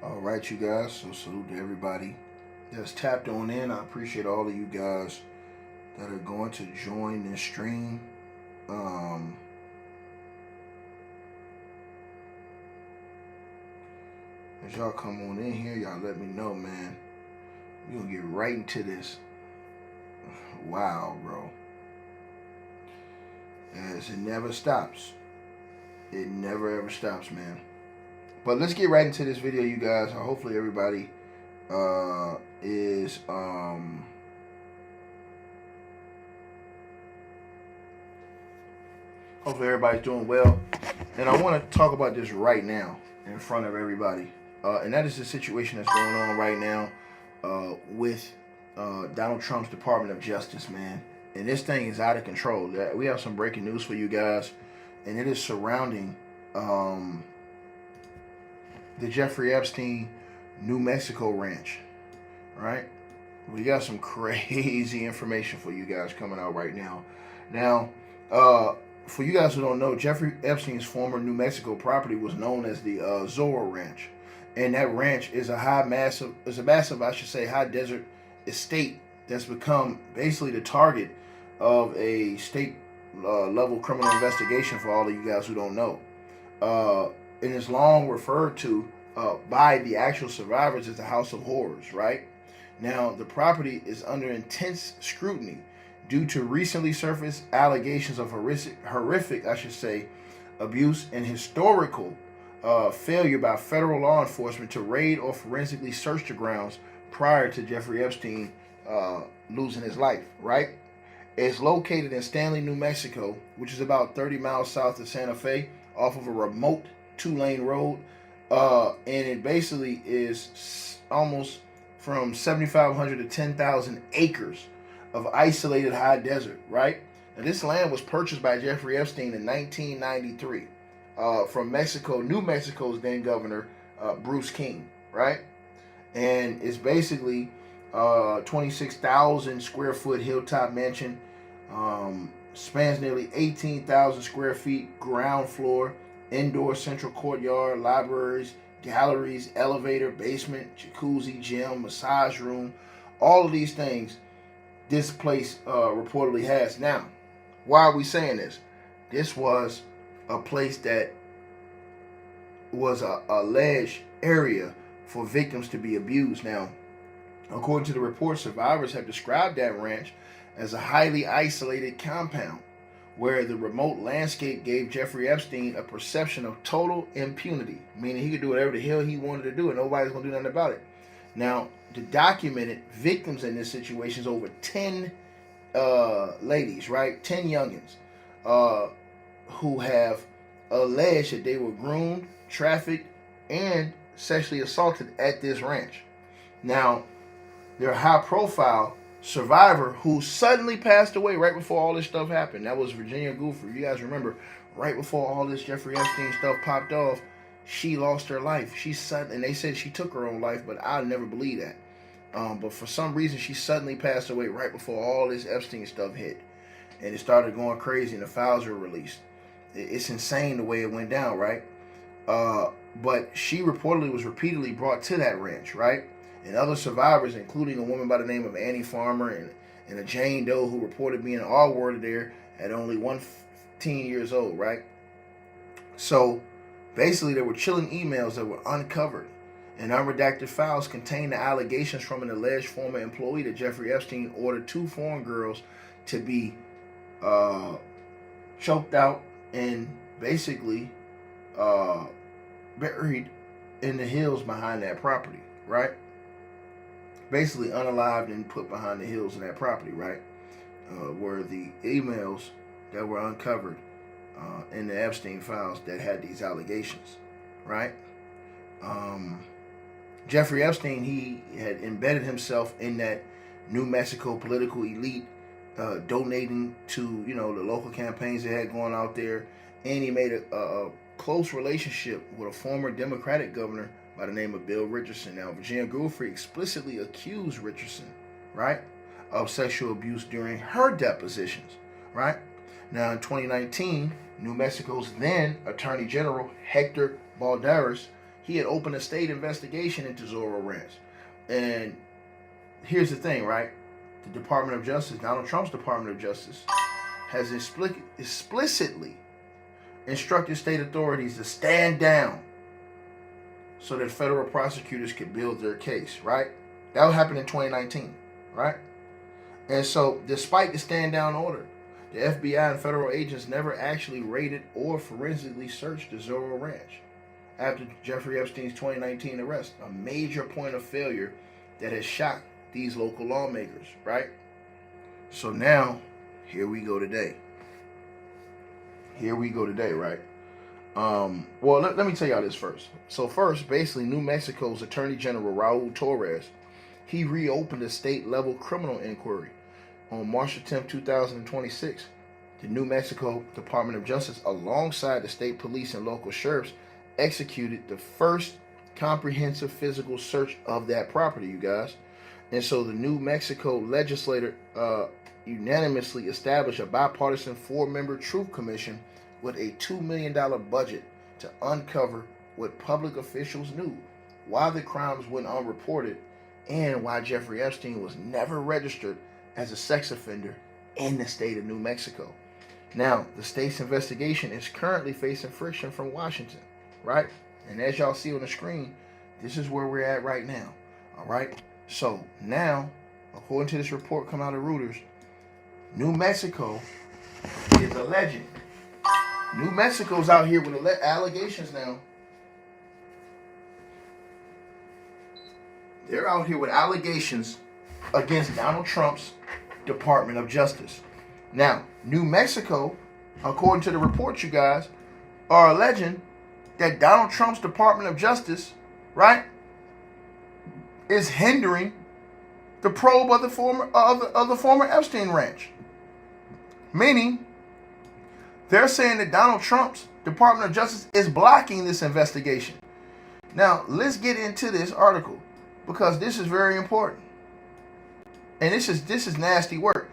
All right, you guys. So salute to everybody that's tapped on in. I appreciate all of you guys that are going to join this stream. Um, as y'all come on in here, y'all let me know, man. We gonna get right into this. Wow, bro. As it never stops. It never ever stops, man. But let's get right into this video, you guys. Hopefully everybody is hopefully everybody's doing well. And I want to talk about this right now in front of everybody. And that is the situation that's going on right now with Donald Trump's Department of Justice, man. And this thing is out of control. We have some breaking news for you guys, and it is surrounding the Jeffrey Epstein New Mexico ranch, right? We got some crazy information for you guys coming out right now. Now, for you guys who don't know, Jeffrey Epstein's former New Mexico property was known as the Zorro Ranch, and that ranch is a massive, I should say, high desert estate that's become basically the target of a state level criminal investigation. For all of you guys who don't know, and is long referred to by the actual survivors as the House of Horrors, right? Now, the property is under intense scrutiny due to recently surfaced allegations of horrific, I should say, abuse and historical failure by federal law enforcement to raid or forensically search the grounds prior to Jeffrey Epstein losing his life, right? It's located in Stanley, New Mexico, which is about 30 miles south of Santa Fe, off of a remote 2-lane road. And it basically is almost from 7,500 to 10,000 acres of isolated high desert, right? Now, this land was purchased by Jeffrey Epstein in 1993 from New Mexico's then governor, Bruce King, right? And it's basically 26,000 square foot hilltop mansion, spans nearly 18,000 square feet, ground floor, indoor central courtyard, libraries, galleries, elevator, basement, jacuzzi, gym, massage room, all of these things this place reportedly has. Now, why are we saying this? This was a place that was a alleged area for victims to be abused. Now, according to the report, survivors have described that ranch as a highly isolated compound where the remote landscape gave Jeffrey Epstein a perception of total impunity, meaning he could do whatever the hell he wanted to do and nobody's going to do nothing about it. Now, the documented victims in this situation is over 10 ladies, right? 10 youngins who have alleged that they were groomed, trafficked, and sexually assaulted at this ranch. Now, their high-profile survivor who suddenly passed away right before all this stuff happened. That was Virginia Giuffre. You guys remember, right before all this Jeffrey Epstein stuff popped off, she lost her life. And they said she took her own life, but I'll never believe that. But for some reason, she suddenly passed away right before all this Epstein stuff hit. And it started going crazy, and the files were released. It's insane the way it went down, right? But she reportedly was repeatedly brought to that ranch, right? And other survivors, including a woman by the name of Annie Farmer and a Jane Doe who reported being all-worded there at only 15 years old, right? So, basically, there were chilling emails that were uncovered, and unredacted files contained the allegations from an alleged former employee that Jeffrey Epstein ordered 2 foreign girls to be choked out and basically buried in the hills behind that property, right? Basically unalived and put behind the hills of that property, right? Were the emails that were uncovered in the Epstein files that had these allegations, right? Jeffrey Epstein, he had embedded himself in that New Mexico political elite, donating to, the local campaigns they had going out there, and he made a close relationship with a former Democratic governor by the name of Bill Richardson. Now, Virginia Giuffre explicitly accused Richardson, right, of sexual abuse during her depositions, right? Now, in 2019, New Mexico's then Attorney General Hector Balderas, he had opened a state investigation into Zorro Ranch. And here's the thing, right? The Department of Justice, Donald Trump's Department of Justice, has explicitly instructed state authorities to stand down so that federal prosecutors could build their case, right? That would happen in 2019, right? And so, despite the stand down order, the FBI and federal agents never actually raided or forensically searched the Zorro Ranch after Jeffrey Epstein's 2019 arrest, a major point of failure that has shocked these local lawmakers, right? So now, here we go today. Right? Well, let me tell y'all this first. So first, basically, New Mexico's Attorney General Raul Torres, he reopened a state-level criminal inquiry on March 10, 2026. The New Mexico Department of Justice, alongside the state police and local sheriffs, executed the first comprehensive physical search of that property, you guys. And so the New Mexico legislature unanimously established a bipartisan 4-member Truth Commission with a $2 million budget to uncover what public officials knew, why the crimes went unreported, and why Jeffrey Epstein was never registered as a sex offender in the state of New Mexico. Now, the state's investigation is currently facing friction from Washington, right? And as y'all see on the screen, this is where we're at right now, all right? So now, according to this report coming out of Reuters, New Mexico is alleging. New Mexico's out here with allegations now. They're out here with allegations against Donald Trump's Department of Justice. Now, New Mexico, according to the report, you guys, are alleging that Donald Trump's Department of Justice, right, is hindering the probe of the former Epstein Ranch. Meaning, they're saying that Donald Trump's Department of Justice is blocking this investigation. Now, let's get into this article because this is very important. And this is nasty work.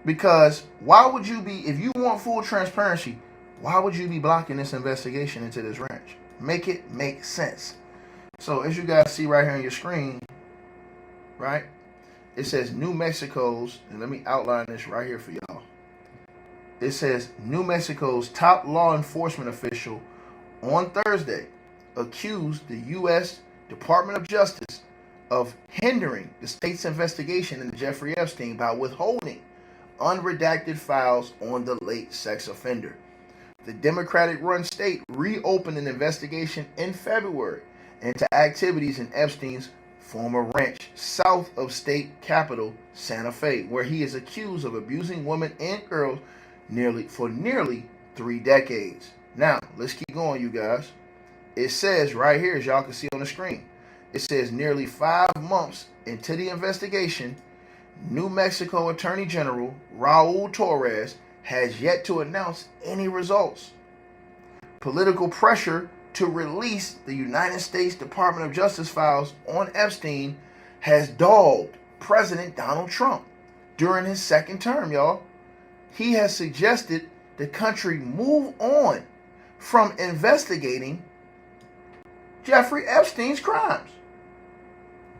Because why would you be, if you want full transparency, why would you be blocking this investigation into this ranch? Make it make sense. So as you guys see right here on your screen, right, it says New Mexico's, and let me outline this right here for y'all. It says New Mexico's top law enforcement official on Thursday accused the U.S. Department of Justice of hindering the state's investigation into Jeffrey Epstein by withholding unredacted files on the late sex offender. The Democratic-run state reopened an investigation in February into activities in Epstein's former ranch south of state capital Santa Fe, where he is accused of abusing women and girls for nearly 3 decades. Now, let's keep going, you guys. It says right here, as y'all can see on the screen, it says nearly 5 months into the investigation, New Mexico Attorney General Raul Torres has yet to announce any results. Political pressure to release the United States Department of Justice files on Epstein has dogged President Donald Trump during his second term, y'all. He has suggested the country move on from investigating Jeffrey Epstein's crimes.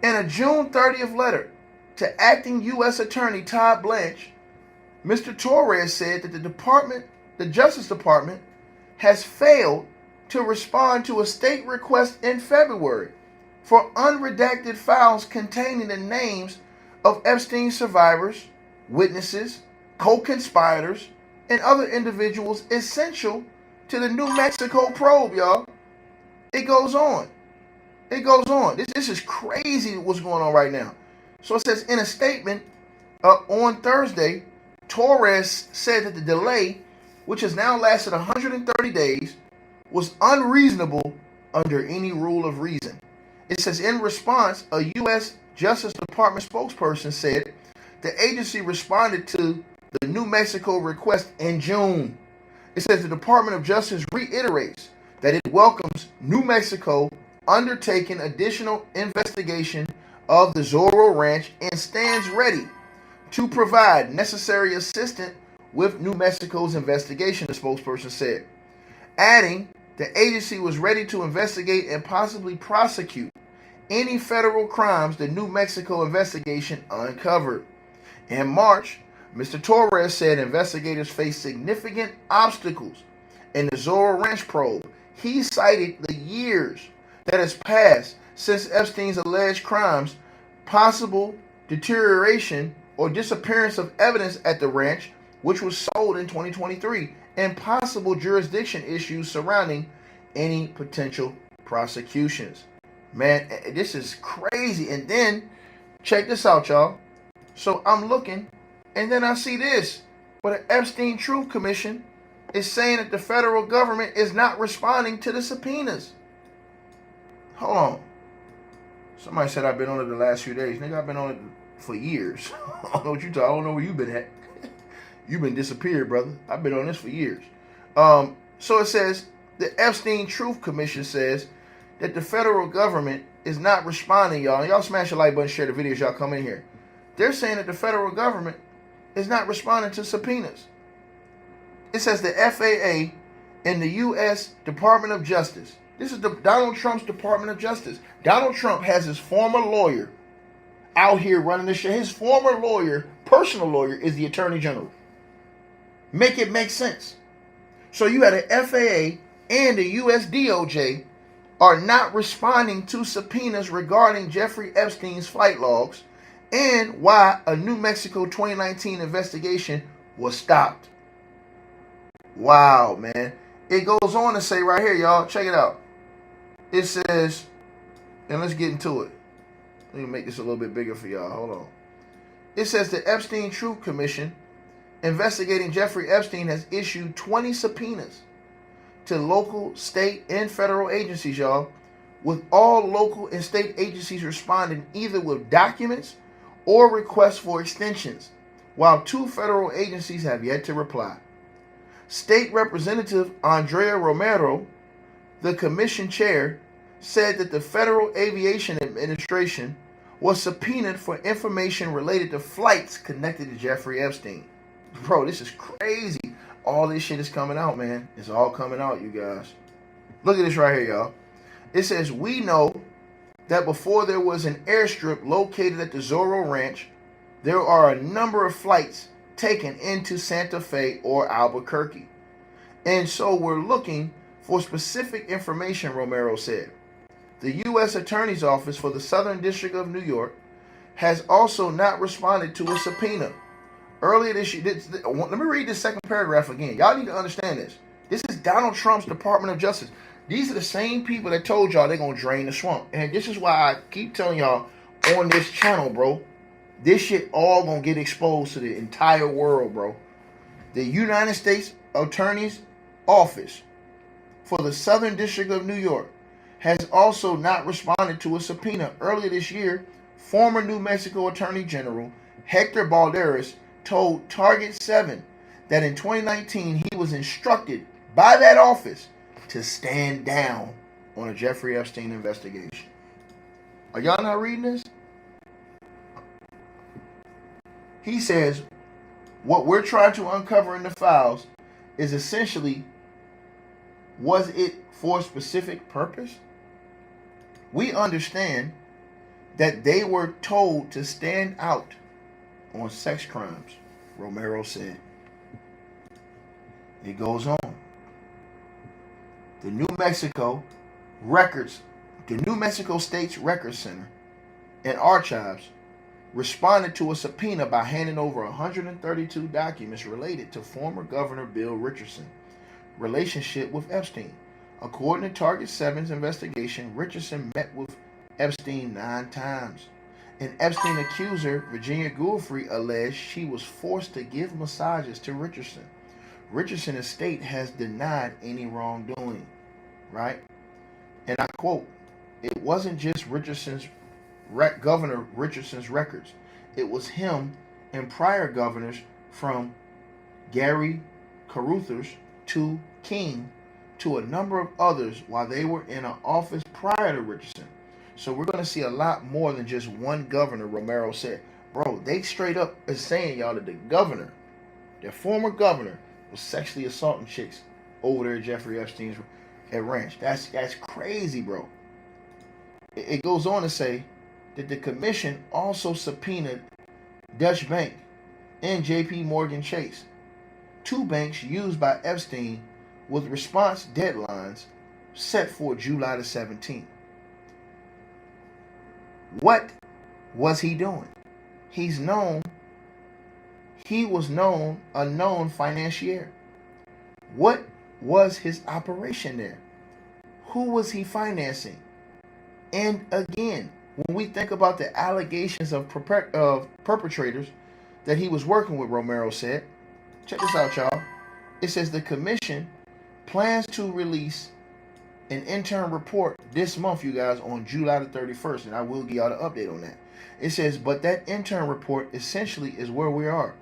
In a June 30th letter to acting U.S. Attorney Todd Blanche, Mr. Torres said that the Justice Department, has failed to respond to a state request in February for unredacted files containing the names of Epstein survivors, witnesses, co-conspirators, and other individuals essential to the New Mexico probe, y'all. It goes on. This is crazy what's going on right now. So it says in a statement on Thursday, Torres said that the delay, which has now lasted 130 days, was unreasonable under any rule of reason. It says in response, a U.S. Justice Department spokesperson said the agency responded to the New Mexico request in June. It says the Department of Justice reiterates that it welcomes New Mexico undertaking additional investigation of the Zorro Ranch and stands ready to provide necessary assistance with New Mexico's investigation, the spokesperson said, adding the agency was ready to investigate and possibly prosecute any federal crimes the New Mexico investigation uncovered. In March, Mr. Torres said investigators faced significant obstacles in the Zorro Ranch probe. He cited the years that has passed since Epstein's alleged crimes, possible deterioration or disappearance of evidence at the ranch, which was sold in 2023, and possible jurisdiction issues surrounding any potential prosecutions. Man, this is crazy. And then, check this out, y'all. So I'm looking, and then I see this. But the Epstein Truth Commission is saying that the federal government is not responding to the subpoenas. Hold on. Somebody said I've been on it the last few days. Nigga, I've been on it for years. I don't know what you talking. I don't know where you've been at. You've been disappeared, brother. I've been on this for years. So it says, the Epstein Truth Commission says that the federal government is not responding, y'all. And y'all smash the like button, share the videos, y'all come in here. They're saying that the federal government is not responding to subpoenas. It says the FAA and the U.S. Department of Justice. This is Donald Trump's Department of Justice. Donald Trump has his former lawyer out here running this shit. His former lawyer, personal lawyer, is the Attorney General. Make it make sense. So you had the FAA and the U.S. DOJ are not responding to subpoenas regarding Jeffrey Epstein's flight logs and why a New Mexico 2019 investigation was stopped. Wow, man. It goes on to say right here, y'all, check it out. It says, and let's get into it. Let me make this a little bit bigger for y'all. Hold on. It says the Epstein Truth Commission investigating Jeffrey Epstein has issued 20 subpoenas to local, state, and federal agencies, y'all, with all local and state agencies responding either with documents or requests for extensions, while 2 federal agencies have yet to reply. State Representative Andrea Romero, the commission chair, said that the Federal Aviation Administration was subpoenaed for information related to flights connected to Jeffrey Epstein. Bro, this is crazy. All this shit is coming out, man. It's all coming out, you guys. Look at this right here, y'all. It says, we know that before there was an airstrip located at the Zorro Ranch, there are a number of flights taken into Santa Fe or Albuquerque. And so we're looking for specific information, Romero said. The U.S. Attorney's Office for the Southern District of New York has also not responded to a subpoena. Earlier this year, let me read this second paragraph again. Y'all need to understand this. This is Donald Trump's Department of Justice. These are the same people that told y'all they're going to drain the swamp. And this is why I keep telling y'all on this channel, bro. This shit all going to get exposed to the entire world, bro. The United States Attorney's Office for the Southern District of New York has also not responded to a subpoena. Earlier this year, former New Mexico Attorney General Hector Balderas told Target 7 that in 2019 he was instructed by that office to stand down on a Jeffrey Epstein investigation. Are y'all not reading this? He says, what we're trying to uncover in the files is essentially, was it for a specific purpose? We understand that they were told to stand out on sex crimes, Romero said. It goes on. The New Mexico State's Records Center and Archives responded to a subpoena by handing over 132 documents related to former Governor Bill Richardson's relationship with Epstein. According to Target 7's investigation, Richardson met with Epstein 9 times. An Epstein accuser, Virginia Goulfrey, alleged she was forced to give massages to Richardson. Richardson estate has denied any wrongdoing, right? And I quote, it wasn't just Governor Richardson's records. It was him and prior governors from Gary Carruthers to King to a number of others while they were in an office prior to Richardson. So we're going to see a lot more than just one governor, Romero said. Bro, they straight up is saying, y'all, that the governor, their former governor, was sexually assaulting chicks over there at Jeffrey Epstein's. at Ranch. That's crazy, bro. It goes on to say that the commission also subpoenaed Deutsche Bank and J.P. Morgan Chase, two banks used by Epstein with response deadlines set for July the 17th. What was he doing? He was known a known financier. What was his operation there? Who was he financing? And again, when we think about the allegations of perpetrators that he was working with, Romero said, check this out, y'all. It says the commission plans to release an interim report this month, you guys, on July the 31st, and I will give y'all the update on that. It says, but that interim report essentially is where we are.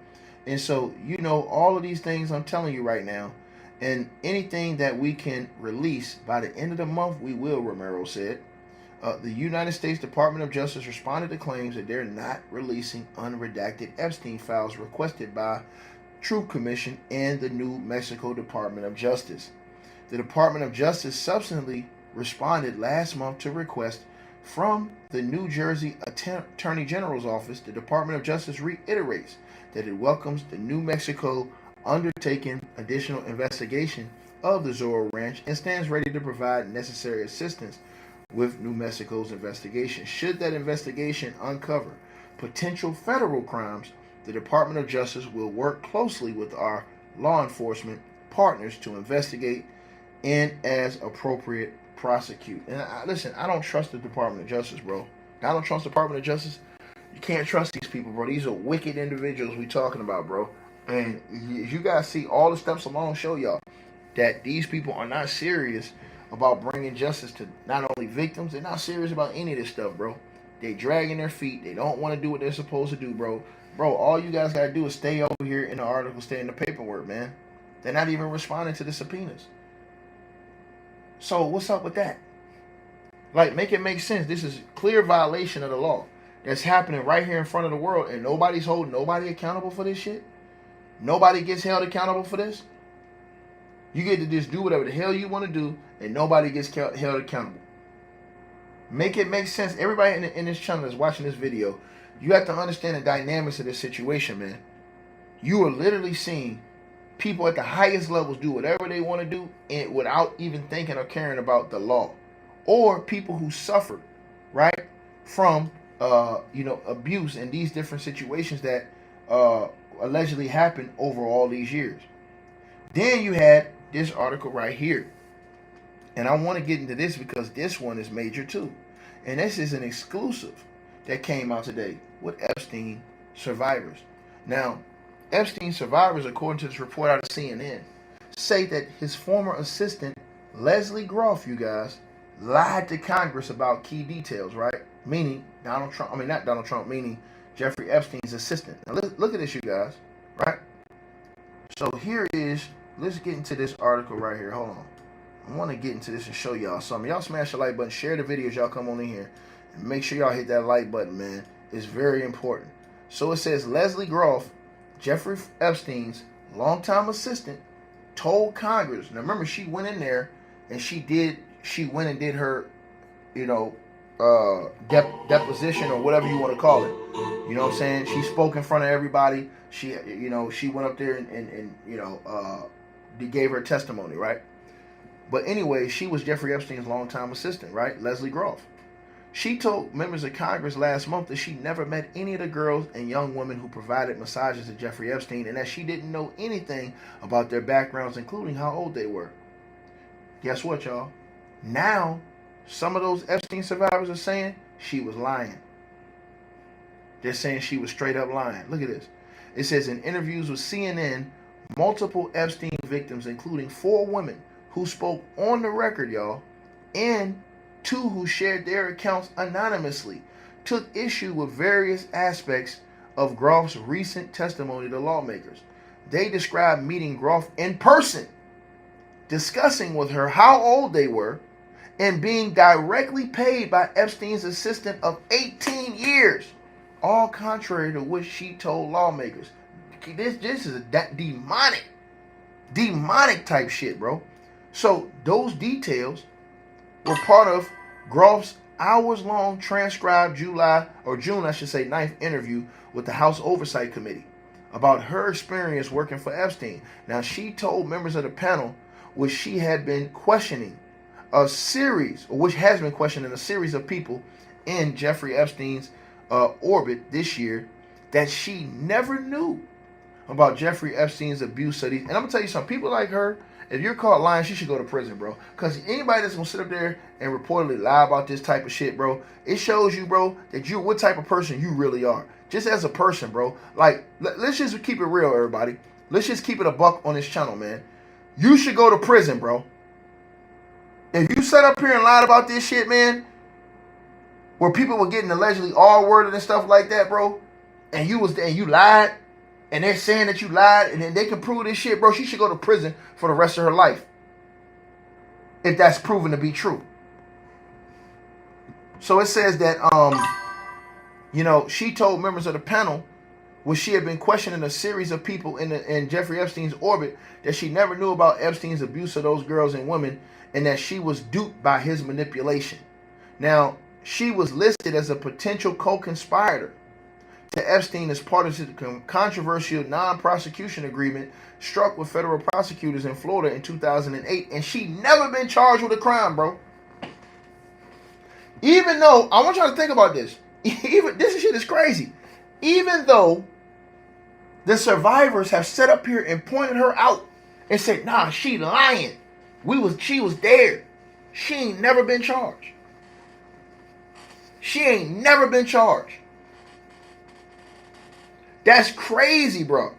And so, you know, all of these things I'm telling you right now, and anything that we can release by the end of the month, we will, Romero said. The United States Department of Justice responded to claims that they're not releasing unredacted Epstein files requested by Truth Commission and the New Mexico Department of Justice. The Department of Justice subsequently responded last month to request from the New Jersey Attorney General's office. The Department of Justice reiterates that it welcomes the New Mexico undertaking additional investigation of the Zorro Ranch and stands ready to provide necessary assistance with New Mexico's investigation. Should that investigation uncover potential federal crimes, the Department of Justice will work closely with our law enforcement partners to investigate and, as appropriate, prosecute. And listen, I don't trust the Department of Justice, bro. I don't trust the Department of Justice. You can't trust these people, bro. These are wicked individuals we talking about, bro. And you guys see all the steps along show y'all that these people are not serious about bringing justice to not only victims. They're not serious about any of this stuff, bro. They dragging their feet. They don't want to do what they're supposed to do, bro. Bro, all you guys got to do is stay over here in the article, stay in the paperwork, man. They're not even responding to the subpoenas. So what's up with that? Like, make it make sense. This is clear violation of the law that's happening right here in front of the world, and nobody's holding nobody accountable for this shit. Nobody gets held accountable for this. You get to just do whatever the hell you want to do, and nobody gets held accountable. Make it make sense. Everybody in this channel that's watching this video, you have to understand the dynamics of this situation, man. You are literally seeing people at the highest levels do whatever they want to do and without even thinking or caring about the law. Or people who suffered, right, from abuse and these different situations that allegedly happened over all these years. Then you had this article right here. And I want to get into this because this one is major too. And this is an exclusive that came out today with Epstein survivors. Now, Epstein survivors, according to this report out of CNN, say that his former assistant, Leslie Groff, you guys, lied to Congress about key details, right? Meaning Donald Trump, not Donald Trump, meaning Jeffrey Epstein's assistant. Now, look at this, you guys, right? So here is, let's get into this article right here. Hold on. I want to get into this and show y'all something. Y'all smash the like button, share the videos, y'all come on in here, and make sure y'all hit that like button, man. It's very important. So it says Leslie Groff, Jeffrey Epstein's longtime assistant, told Congress. Now remember, she went in there and she went and did her, deposition or whatever you want to call it. You know what I'm saying? She spoke in front of everybody. She went up there and they gave her testimony, right? But anyway, she was Jeffrey Epstein's longtime assistant, right? Leslie Groff. She told members of Congress last month that she never met any of the girls and young women who provided massages to Jeffrey Epstein, and that she didn't know anything about their backgrounds, including how old they were. Guess what, y'all? Now, some of those Epstein survivors are saying she was lying. They're saying she was straight up lying. Look at this. It says in interviews with CNN, multiple Epstein victims, including 4 women who spoke on the record, y'all, and 2 who shared their accounts anonymously, took issue with various aspects of Groff's recent testimony to lawmakers. They described meeting Groff in person, discussing with her how old they were, and being directly paid by Epstein's assistant of 18 years, all contrary to what she told lawmakers. This is a demonic type shit, bro. So those details were part of Groff's hours-long transcribed June, I should say, 9th interview with the House Oversight Committee about her experience working for Epstein. Now, she told members of the panel, which she had been questioning a series, or which has been questioning a series of people in Jeffrey Epstein's orbit this year, that she never knew about Jeffrey Epstein's abuse of these. And I'm gonna tell you something, people like her, if you're caught lying, she should go to prison, bro. Because anybody that's gonna sit up there and reportedly lie about this type of shit, bro, it shows you, bro, that you're what type of person you really are. Just as a person, bro. Like, let's just keep it real, everybody. Let's just keep it a buck on this channel, man. You should go to prison, bro. If you sat up here and lied about this shit, man, where people were getting allegedly R-worded and stuff like that, bro, and you lied, and they're saying that you lied, and then they can prove this shit, bro, she should go to prison for the rest of her life, if that's proven to be true. So it says that, she told members of the panel, where she had been questioning a series of people in Jeffrey Epstein's orbit, that she never knew about Epstein's abuse of those girls and women, and that she was duped by his manipulation. Now, she was listed as a potential co-conspirator to Epstein as part of the controversial non-prosecution agreement struck with federal prosecutors in Florida in 2008, and she never been charged with a crime, bro. Even though, I want y'all to think about this. Even this shit is crazy. Even though the survivors have set up here and pointed her out and said, nah, she lying. She was there. She ain't never been charged. She ain't never been charged. That's crazy, bro.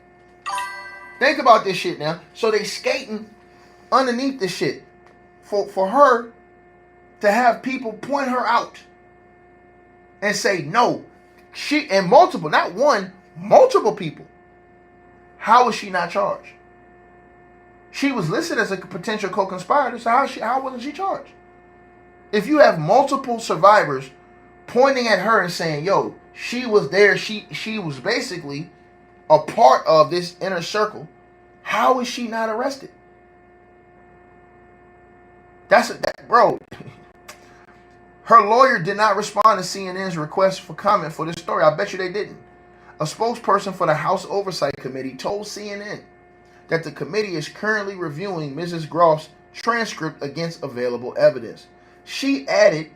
Think about this shit now. So they skating underneath this shit for her to have people point her out and say, no, she, and multiple, not one, multiple people. How is she not charged? She was listed as a potential co-conspirator, so how wasn't she charged? If you have multiple survivors pointing at her and saying, yo, she was there, she was basically a part of this inner circle, how is she not arrested? Bro. Her lawyer did not respond to CNN's request for comment for this story. I bet you they didn't. A spokesperson for the House Oversight Committee told CNN that the committee is currently reviewing Mrs. Groff's transcript against available evidence. She added,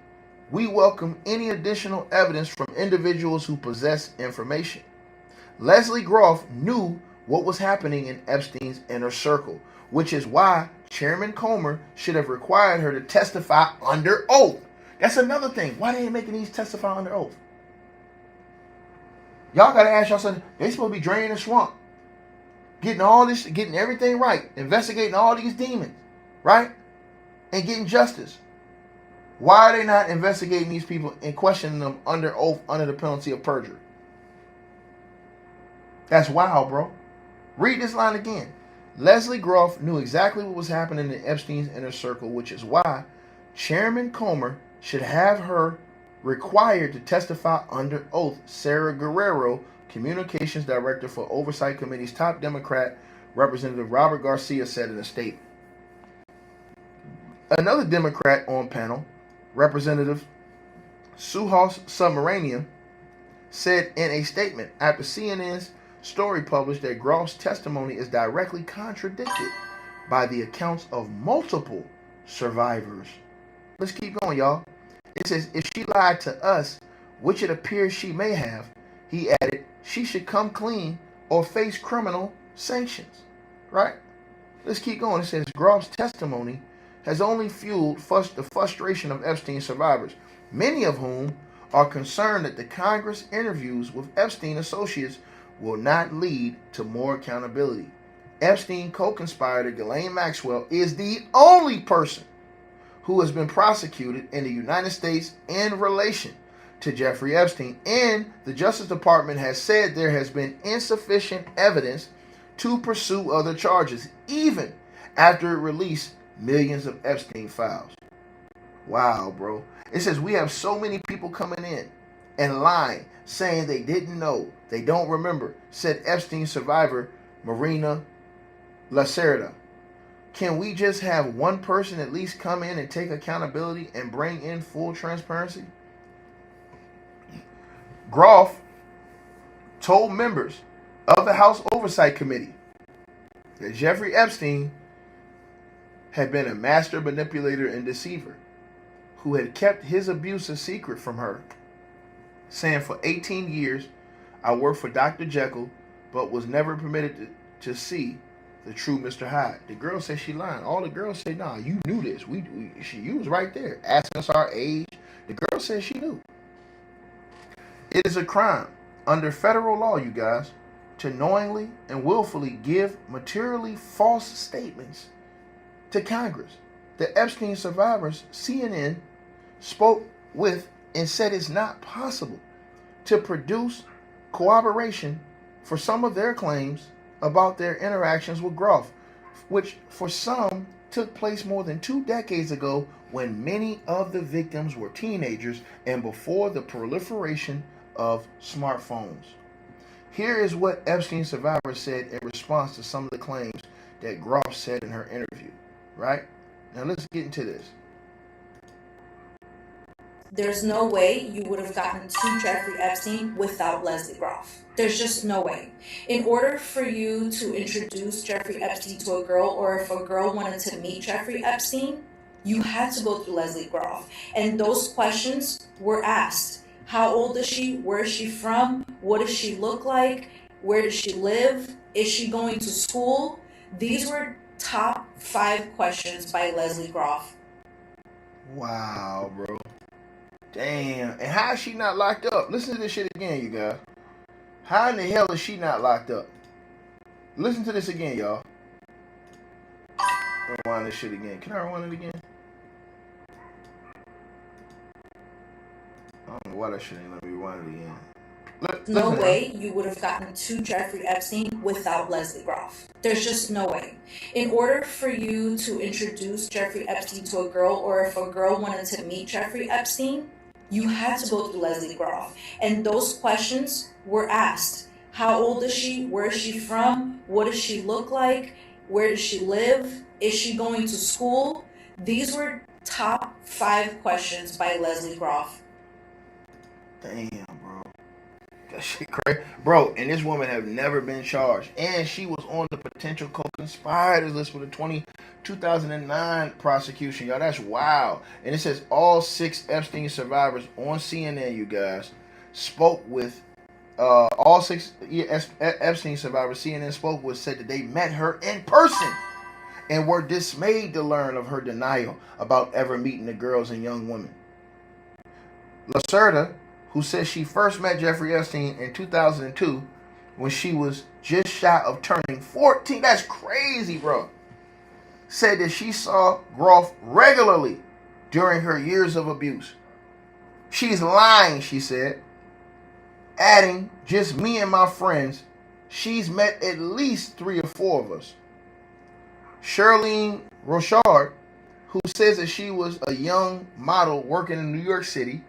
we welcome any additional evidence from individuals who possess information. Leslie Groff knew what was happening in Epstein's inner circle, which is why Chairman Comer should have required her to testify under oath. That's another thing. Why they ain't making these testify under oath? Y'all got to ask y'all something. They supposed to be draining the swamp. Getting all this, getting everything right. Investigating all these demons. Right? And getting justice. Why are they not investigating these people and questioning them under oath under the penalty of perjury? That's wild, bro. Read this line again. Leslie Groff knew exactly what was happening in Epstein's inner circle, which is why Chairman Comer should have her required to testify under oath, Sarah Guerrero, Communications Director for Oversight Committee's top Democrat, Representative Robert Garcia, said in a statement. Another Democrat on panel, Representative Suhas Subramanian, said in a statement after CNN's story published that Groff's testimony is directly contradicted by the accounts of multiple survivors. Let's keep going, y'all. It says, if she lied to us, which it appears she may have, he added, she should come clean or face criminal sanctions. Right? Let's keep going. It says, Groff's testimony has only fueled the frustration of Epstein survivors, many of whom are concerned that the Congress interviews with Epstein associates will not lead to more accountability. Epstein co-conspirator Ghislaine Maxwell is the only person who has been prosecuted in the United States in relation to Jeffrey Epstein, and the Justice Department has said there has been insufficient evidence to pursue other charges, even after it released millions of Epstein files. Wow, bro. It says we have so many people coming in and lying, saying they didn't know, they don't remember, said Epstein survivor Marina Lacerda. Can we just have one person at least come in and take accountability and bring in full transparency? Groff told members of the House Oversight Committee that Jeffrey Epstein had been a master manipulator and deceiver who had kept his abuse a secret from her, saying, for 18 years, I worked for Dr. Jekyll, but was never permitted to see the true Mr. Hyde. The girl said she lying. All the girls say, nah, you knew this. You was right there, asking us our age. The girl said she knew. It is a crime under federal law, you guys, to knowingly and willfully give materially false statements to Congress. The Epstein survivors, CNN, spoke with and said it's not possible to produce corroboration for some of their claims about their interactions with Groff, which for some took place more than 2 decades ago when many of the victims were teenagers and before the proliferation of smartphones. Here is what Epstein survivor said in response to some of the claims that Groff said in her interview. Right? Now let's get into this. There's no way you would have gotten to Jeffrey Epstein without Leslie Groff. There's just no way. In order for you to introduce Jeffrey Epstein to a girl, or if a girl wanted to meet Jeffrey Epstein, you had to go through Leslie Groff. And those questions were asked. How old is she? Where is she from? What does she look like? Where does she live? Is she going to school? These were top 5 questions by Leslie Groff. Wow, bro. Damn. And how is she not locked up? Listen to this shit again, you guys. How in the hell is she not locked up? Listen to this again, y'all. Rewind this shit again. Can I rewind it again? I don't know why that shit ain't let me rewind it again. No way you would have gotten to Jeffrey Epstein without Leslie Groff. There's just no way. In order for you to introduce Jeffrey Epstein to a girl, or if a girl wanted to meet Jeffrey Epstein, you had to go through Leslie Groff. And those questions were asked. How old is she? Where is she from? What does she look like? Where does she live? Is she going to school? These were top 5 questions by Leslie Groff. Damn, bro. That shit crazy. Bro, and this woman have never been charged. And she was on the potential co-conspirators list for the 2009 prosecution. Y'all, that's wild. And it says all 6 Epstein survivors on CNN, you guys, spoke with, all 6 Epstein survivors CNN spoke with said that they met her in person and were dismayed to learn of her denial about ever meeting the girls and young women. Lacerda, who says she first met Jeffrey Epstein in 2002 when she was just shy of turning 14. That's crazy, bro. Said that she saw Groff regularly during her years of abuse. She's lying, she said. Adding, just me and my friends, she's met at least 3 or 4 of us. Charlene Rochard, who says that she was a young model working in New York City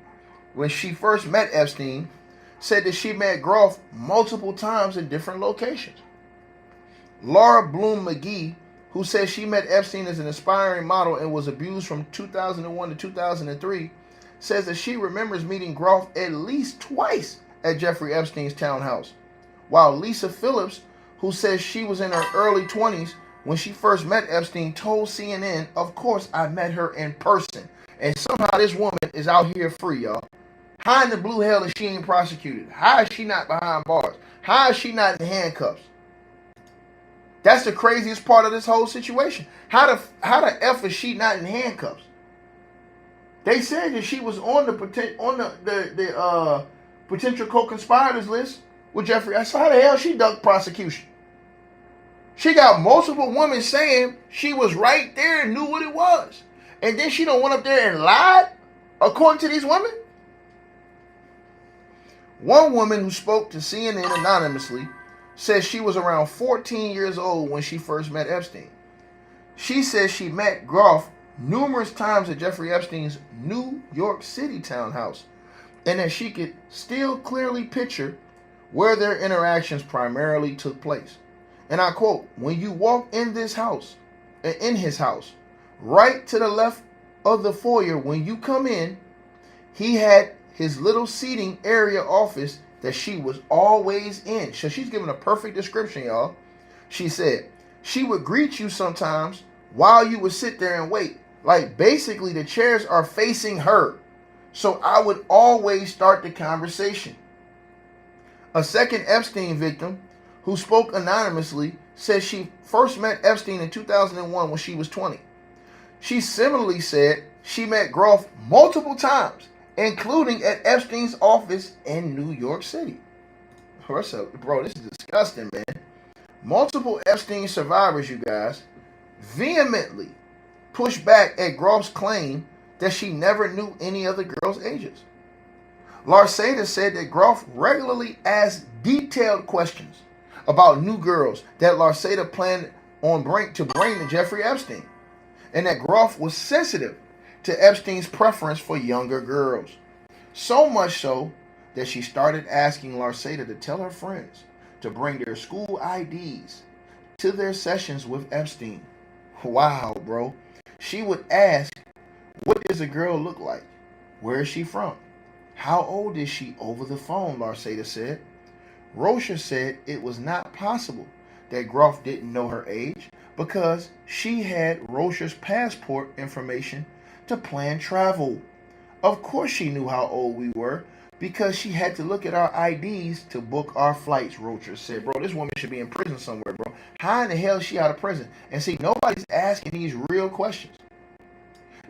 when she first met Epstein, said that she met Groff multiple times in different locations. Laura Bloom McGee, who says she met Epstein as an aspiring model and was abused from 2001 to 2003, says that she remembers meeting Groff at least twice at Jeffrey Epstein's townhouse. While Lisa Phillips, who says she was in her early 20s when she first met Epstein, told CNN, of course I met her in person. And somehow this woman is out here free, y'all. How in the blue hell is she ain't prosecuted? How is she not behind bars? How is she not in handcuffs? That's the craziest part of this whole situation. How the F is she not in handcuffs? They said that she was on the potential co-conspirators list with Jeffrey. So how the hell she ducked prosecution? She got multiple women saying she was right there and knew what it was. And then she don't went up there and lied, according to these women? One woman who spoke to CNN anonymously says she was around 14 years old when she first met Epstein. She says she met Groff numerous times at Jeffrey Epstein's New York City townhouse, and that she could still clearly picture where their interactions primarily took place. And I quote, "When you walk in this house, in his house. Right to the left of the foyer when you come in, he had his little seating area office that she was always in. So she's giving a perfect description, y'all. She said she would greet you sometimes while you would sit there and wait. Like basically the chairs are facing her. So I would always start the conversation. A second Epstein victim who spoke anonymously said she first met Epstein in 2001 when she was 20. She similarly said she met Groff multiple times, including at Epstein's office in New York City. Bro, this is disgusting, man. Multiple Epstein survivors, you guys, vehemently pushed back at Groff's claim that she never knew any other girls' ages. Larsada said that Groff regularly asked detailed questions about new girls that Larsada planned on bring to Jeffrey Epstein, and that Groff was sensitive to Epstein's preference for younger girls. So much so that she started asking Larsada to tell her friends to bring their school IDs to their sessions with Epstein. Wow, bro. She would ask, what does a girl look like? Where is she from? How old is she over the phone, Larsada said. Rocha said it was not possible that Groff didn't know her age because she had Rocha's passport information to plan travel. Of course she knew how old we were because she had to look at our IDs to book our flights, Rocha said. Bro, this woman should be in prison somewhere, bro. How in the hell is she out of prison? And see, nobody's asking these real questions.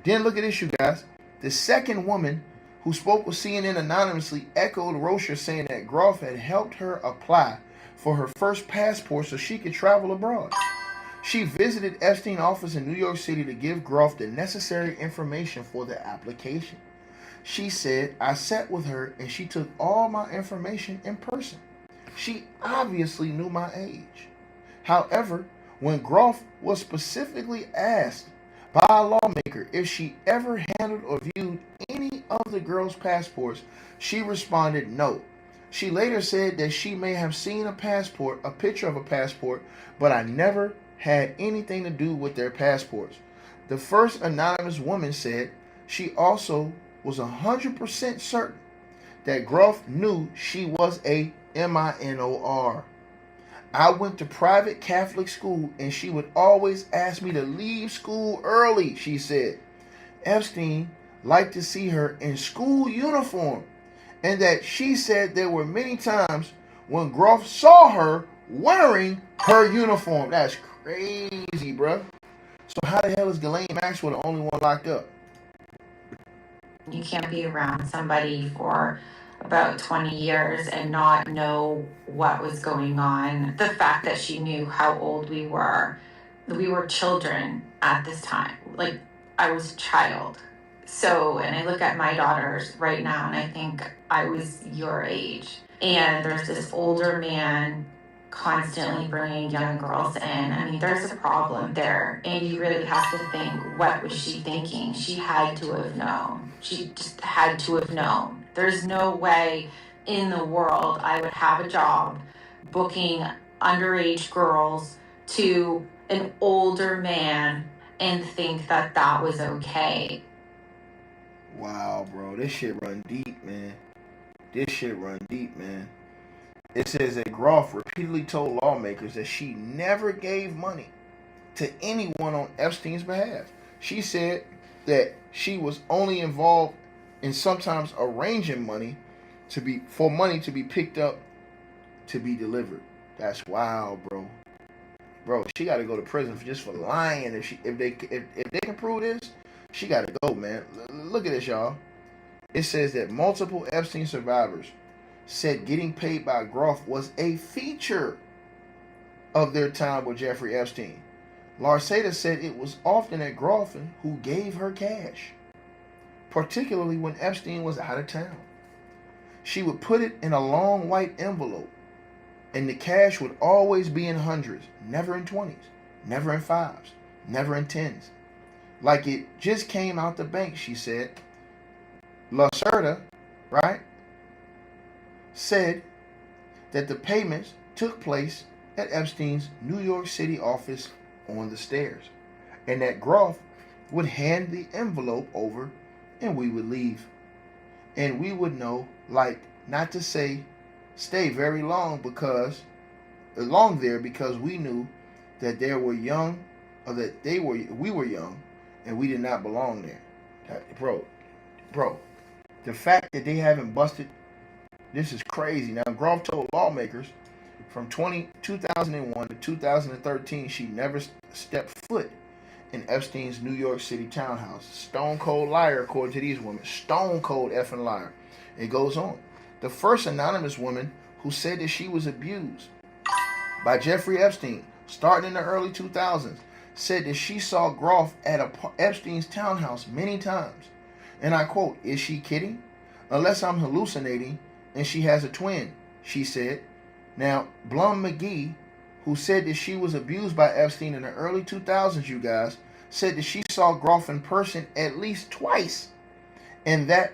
Then look at this, you guys. The second woman who spoke with CNN anonymously echoed Rocha, saying that Groff had helped her apply for her first passport so she could travel abroad. She visited Epstein's office in New York City to give Groff the necessary information for the application. She said, I sat with her and she took all my information in person. She obviously knew my age. However, when Groff was specifically asked by a lawmaker if she ever handled or viewed any of the girls' passports, she responded no. She later said that she may have seen a picture of a passport, but I never had anything to do with their passports. The first anonymous woman said she also was 100% certain that Groff knew she was a minor. I went to private Catholic school and she would always ask me to leave school early, she said. Epstein liked to see her in school uniform, and that she said there were many times when Groff saw her wearing her uniform. That's crazy, bro. So how the hell is Ghislaine Maxwell the only one locked up? You can't be around somebody for about 20 years and not know what was going on. The fact that she knew how old we were children at this time. Like, I was a child. So, and I look at my daughters right now and I think I was your age. And there's this older man constantly bringing young girls in. I mean, there's a problem there. And you really have to think, what was she thinking? She had to have known. She just had to have known. There's no way in the world I would have a job booking underage girls to an older man and think that that was okay. Wow, bro. This shit run deep, man. It says that Groff repeatedly told lawmakers that she never gave money to anyone on Epstein's behalf. She said that she was only involved in sometimes arranging money to be picked up to be delivered. That's wild, bro. Bro, she got to go to prison for lying. If they can prove this, she got to go, man. Look at this, y'all. It says that multiple Epstein survivors said getting paid by Groff was a feature of their time with Jeffrey Epstein. Larsada said it was often at Groff who gave her cash, particularly when Epstein was out of town. She would put it in a long white envelope, and the cash would always be in hundreds, never in 20s, never in 5s, never in 10s. Like it just came out the bank, she said. Lacerda, right, said that the payments took place at Epstein's New York City office on the stairs. and that Groff would hand the envelope over and we would leave. And we would know, like, not to stay very long because we knew that they were young, or that we were young, and we did not belong there. Bro, the fact that they haven't busted, this is crazy. Now, Groff told lawmakers from 2001 to 2013 she never stepped foot in Epstein's New York City townhouse. Stone cold liar, according to these women. Stone cold effing liar. It goes on. The first anonymous woman who said that she was abused by Jeffrey Epstein, starting in the early 2000s, said that she saw Groff at Epstein's townhouse many times. And I quote, "Is she kidding? Unless I'm hallucinating and she has a twin," she said. Now, Blum McGee, who said that she was abused by Epstein in the early 2000s, you guys, said that she saw Groff in person at least twice, and that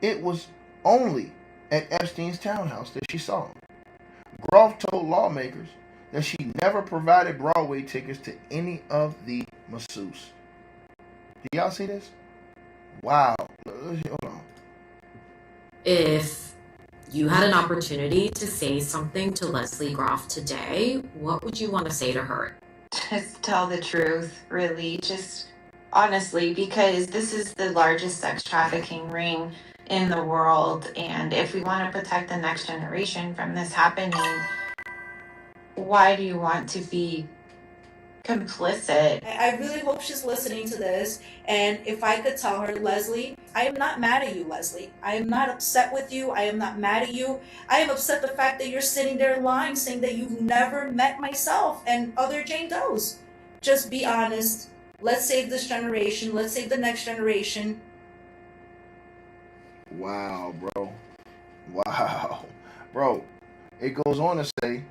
it was only at Epstein's townhouse that she saw him. Groff told lawmakers that she never provided Broadway tickets to any of the masseuses. Do y'all see this? Wow. Hold on. If you had an opportunity to say something to Leslie Groff today, what would you want to say to her? Just tell the truth, really. Just honestly, because this is the largest sex trafficking ring in the world. And if we want to protect the next generation from this happening, why do you want to be complicit? I really hope she's listening to this. And if I could tell her, Leslie, I am not mad at you, Leslie. I am not upset with you. I am not mad at you. I am upset the fact that you're sitting there lying, saying that you've never met myself and other Jane Does. Just be honest. Let's save this generation. Let's save the next generation. Wow, bro. Wow. Bro, it goes on to say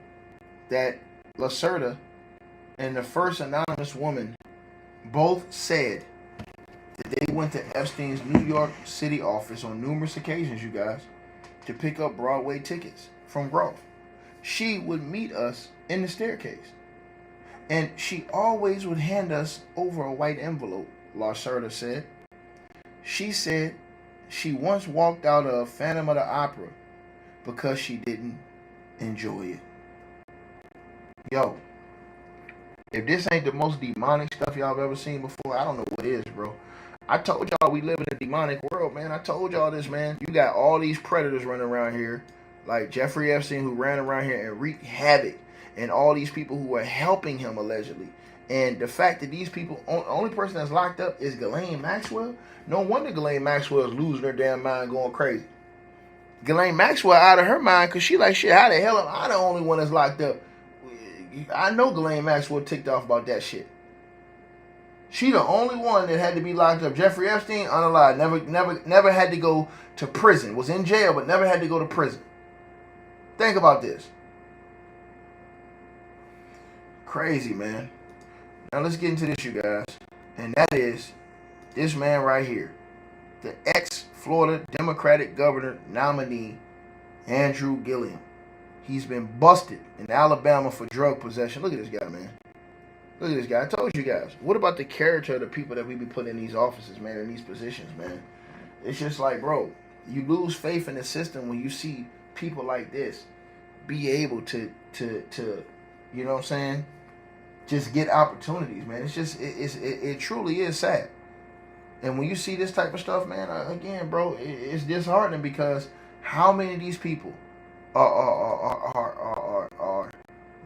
that Lacerda and the first anonymous woman both said that they went to Epstein's New York City office on numerous occasions, you guys, to pick up Broadway tickets from Groff. She would meet us in the staircase, and she always would hand us over a white envelope, Lacerda said. She said she once walked out of Phantom of the Opera because she didn't enjoy it. Yo, if this ain't the most demonic stuff y'all have ever seen before, I don't know what is, bro. I told y'all we live in a demonic world, man. I told y'all this, man. You got all these predators running around here, like Jeffrey Epstein, who ran around here and wreaked havoc, and all these people who were helping him, allegedly. And the fact that these people, only person that's locked up is Ghislaine Maxwell. No wonder Ghislaine Maxwell is losing her damn mind, going crazy. Ghislaine Maxwell out of her mind, because she like, shit, how the hell am I the only one that's locked up? I know Ghislaine Maxwell ticked off about that shit. She the only one that had to be locked up. Jeffrey Epstein, unalive, never had to go to prison. Was in jail, but never had to go to prison. Think about this. Crazy, man. Now let's get into this, you guys. And that is this man right here. The ex-Florida Democratic governor nominee, Andrew Gillum. He's been busted in Alabama for drug possession. Look at this guy, man. Look at this guy. I told you guys. What about the character of the people that we be putting in these offices, man, in these positions, man? It's just like, bro, you lose faith in the system when you see people like this be able to you know what I'm saying, just get opportunities, man. It's just, it truly is sad. And when you see this type of stuff, man, again, bro, it's disheartening, because how many of these people are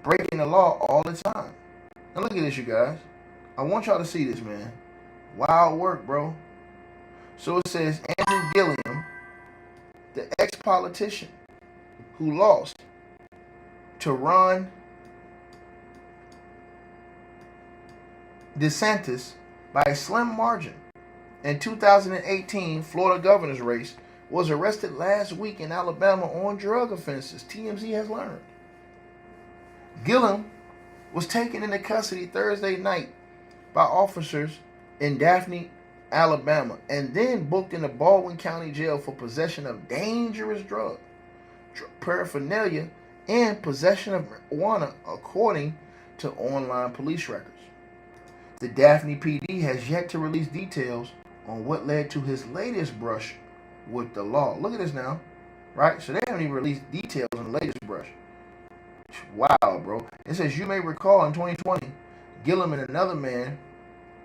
breaking the law all the time? Now look at this, you guys. I want y'all to see this, man. Wild work, bro. So it says Andrew Gillum, the ex-politician who lost to Ron DeSantis by a slim margin in 2018 Florida governor's race, was arrested last week in Alabama on drug offenses, TMZ has learned. Gillum was taken into custody Thursday night by officers in Daphne, Alabama, and then booked into Baldwin County Jail for possession of dangerous drug paraphernalia and possession of marijuana, according to online police records. The Daphne PD has yet to release details on what led to his latest brush with the law. Look at this now, right? So they haven't even released details on the latest brush. Wow, bro. It says, you may recall in 2020, Gillum and another man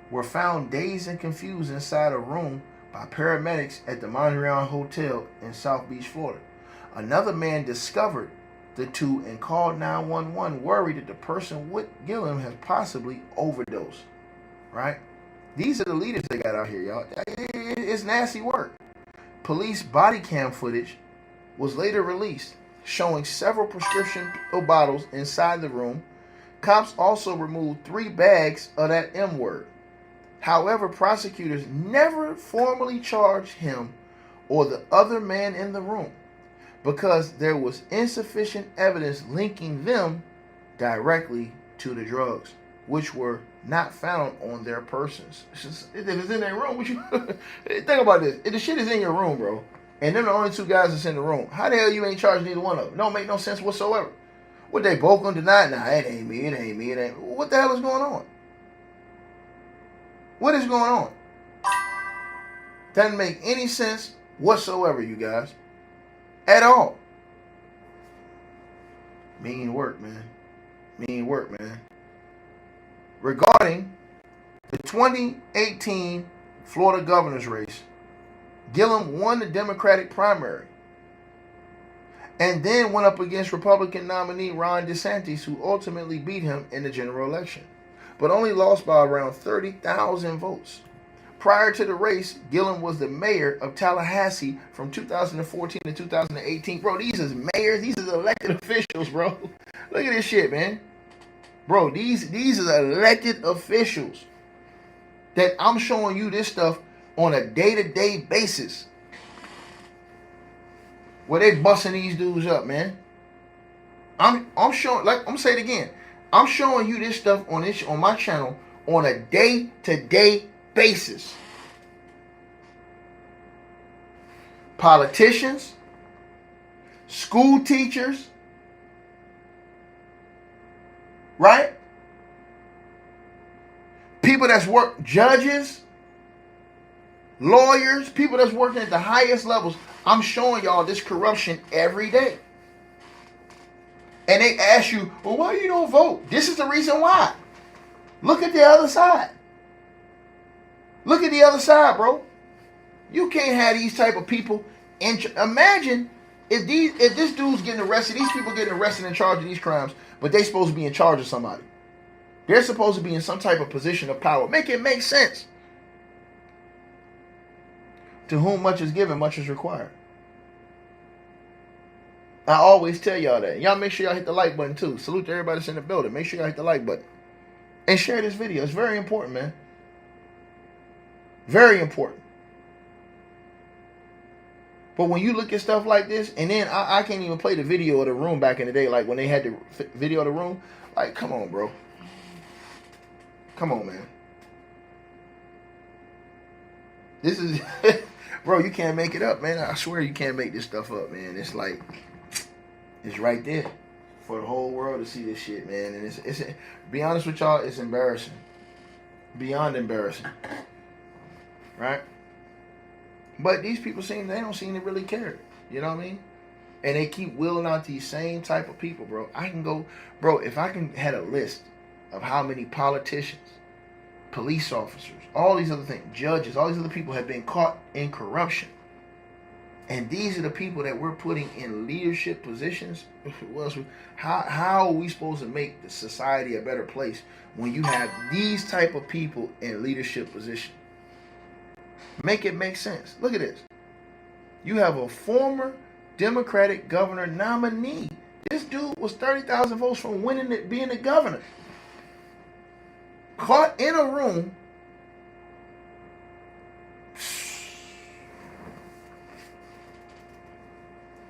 were found dazed and confused inside a room by paramedics at the Mondrian Hotel in South Beach, Florida. Another man discovered the two and called 911, worried that the person with Gillum has possibly overdosed. Right? These are the leaders they got out here, y'all. It's nasty work. Police body cam footage was later released, showing several prescription bottles inside the room. Cops also removed 3 bags of that M word. However, prosecutors never formally charged him or the other man in the room because there was insufficient evidence linking them directly to the drugs, which were not found on their persons. If it's in their room, what you think about this? If the shit is in your room, bro, and they're the only 2 guys that's in the room, how the hell you ain't charged neither one of them? Don't make no sense whatsoever. What, they both gonna deny? Nah, it ain't me, it ain't me, it ain't. What the hell is going on? What is going on? Doesn't make any sense whatsoever, you guys. At all. Mean work, man. Mean work, man. Regarding the 2018 Florida governor's race, Gillum won the Democratic primary and then went up against Republican nominee Ron DeSantis, who ultimately beat him in the general election, but only lost by around 30,000 votes. Prior to the race, Gillum was the mayor of Tallahassee from 2014 to 2018. Bro, these is mayors. These is elected officials, bro. Look at this shit, man. Bro, these is elected officials that I'm showing you this stuff on a day-to-day basis. Where they busting these dudes up, man. I'm showing, like, I'm gonna say it again. I'm showing you this stuff on my channel on a day-to-day basis. Politicians, school teachers, right? People that's work, judges, lawyers, people that's working at the highest levels. I'm showing y'all this corruption every day. And they ask you, well, why you don't vote? This is the reason why. Look at the other side. Look at the other side, bro. You can't have these type of people. Imagine if this dude's getting arrested, these people getting arrested and charged of these crimes, but they supposed to be in charge of somebody. They're supposed to be in some type of position of power. Make it make sense. To whom much is given, much is required. I always tell y'all that. Y'all make sure y'all hit the like button too. Salute to everybody that's in the building. Make sure y'all hit the like button. And share this video. It's very important, man. Very important. But when you look at stuff like this, and then I can't even play the video of the room back in the day, like when they had the video of the room. Like, come on, bro. Come on, man. This is... Bro, you can't make it up, man. I swear you can't make this stuff up, man. It's like... It's right there for the whole world to see this shit, man. And it's be honest with y'all, it's embarrassing. Beyond embarrassing. Right? But these people they don't seem to really care. You know what I mean? And they keep wheeling out these same type of people, bro. I can go, bro, if I can had a list of how many politicians, police officers, all these other things, judges, all these other people have been caught in corruption. And these are the people that we're putting in leadership positions. How are we supposed to make the society a better place when you have these type of people in leadership positions? Make it make sense. Look at this. You have a former Democratic governor nominee. This dude was 30,000 votes from winning it, being the governor. Caught in a room.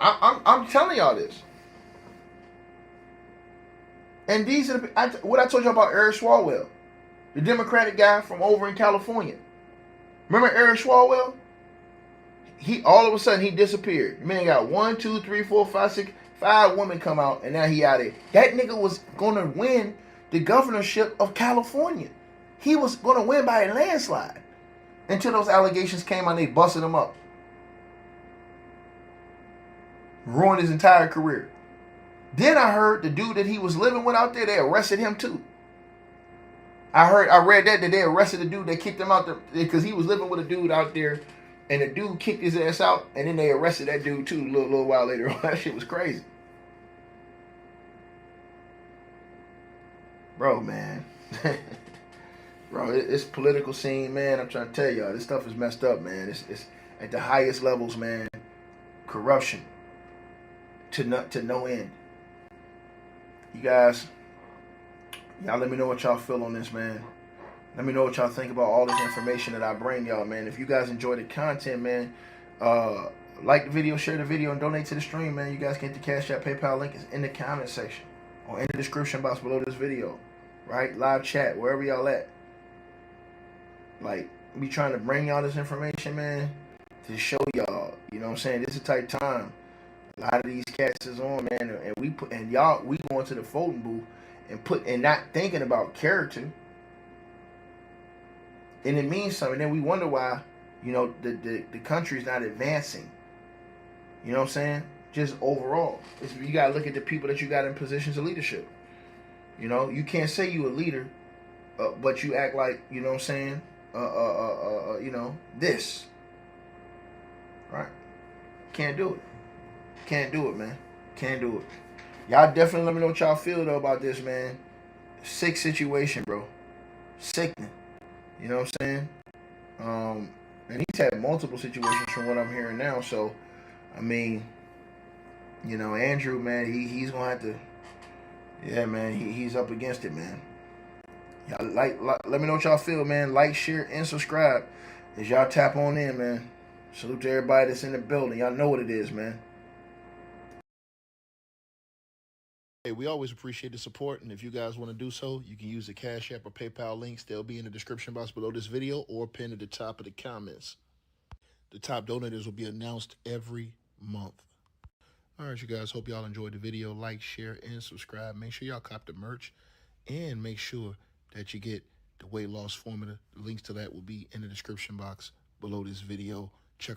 I'm telling y'all this. And these are what I told you about Eric Swalwell, the Democratic guy from over in California. Remember Eric Swalwell? He all of a sudden he disappeared. The man got 1, 2, 3, 4, 5, 6, 5 women come out, and now he out of it. That nigga was gonna win the governorship of California. He was going to win by a landslide until those allegations came out and they busted him up. Ruined his entire career. Then I heard the dude that he was living with out there, they arrested him too. I read that they arrested the dude that kicked him out because he was living with a dude out there, and the dude kicked his ass out, and then they arrested that dude too a little while later on. That shit was crazy. Bro, man. Bro, it's political scene, man. I'm trying to tell y'all, this stuff is messed up, man. It's at the highest levels, man. Corruption to no end. You guys, y'all let me know what y'all feel on this, man. Let me know what y'all think about all this information that I bring y'all, man. If you guys enjoy the content, man, like the video, share the video, and donate to the stream, man. You guys get the Cash App, PayPal link is in the comment section or in the description box below this video, right? Live chat, wherever y'all at. Like, we trying to bring y'all this information, man, to show y'all. You know what I'm saying? This is a tight time. A lot of these cats is on, man, and we going to the voting booth and not thinking about character. And it means something. Then we wonder why, you know, the country's not advancing. You know what I'm saying? Just overall. You got to look at the people that you got in positions of leadership. You know, you can't say you a leader, but you act like, you know what I'm saying, you know, this. Right? Can't do it. Can't do it, man. Can't do it. Y'all definitely let me know what y'all feel, though, about this, man. Sick situation, bro. Sickening. You know what I'm saying? And he's had multiple situations from what I'm hearing now. So, I mean, you know, Andrew, man, he's going to have to, yeah, man, he's up against it, man. Y'all let me know what y'all feel, man. Like, share, and subscribe as y'all tap on in, man. Salute to everybody that's in the building. Y'all know what it is, man. Hey, we always appreciate the support, and if you guys want to do so, you can use the Cash App or PayPal links. They'll be in the description box below this video or pinned at the top of the comments. The top donators will be announced every month. All right, you guys, hope y'all enjoyed the video. Like, share, and subscribe. Make sure y'all cop the merch, and make sure that you get the weight loss formula. The links to that will be in the description box below this video.